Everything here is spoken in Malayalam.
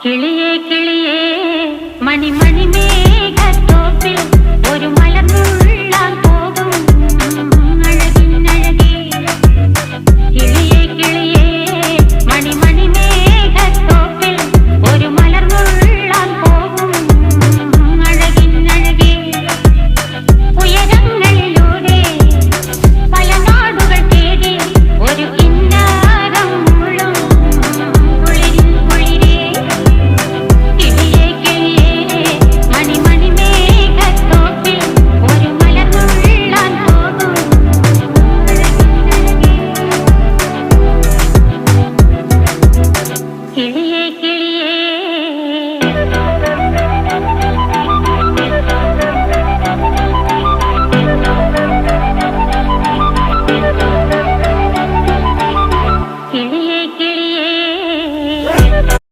കിളിയേ കിളിയേ മണിമണി മേഘത്തോപ്പിൽ ഒരു മലർന്നുള്ളാൻ പോകും അഴകിനഴകേ. കിളിയേ കിളിയേ മണിമണി മേഘത്തോപ്പിൽ ഒരു മലർന്നുള്ളാൻ പോകും അഴകിനഴകേ. ഉയരങ്ങളിലൂടെ പല നാടുകൾ തേടി ഒരു കിന്നാരം മുള്ളും കുളിരിൻ കുളിരേ. കിളിയേ കിളിയേ മണിമണി മേഘത്തോപ്പിൽ ഒരു മലർന്നുള്ളാൻ പോകും അഴകിനഴകേ. കിളിയേ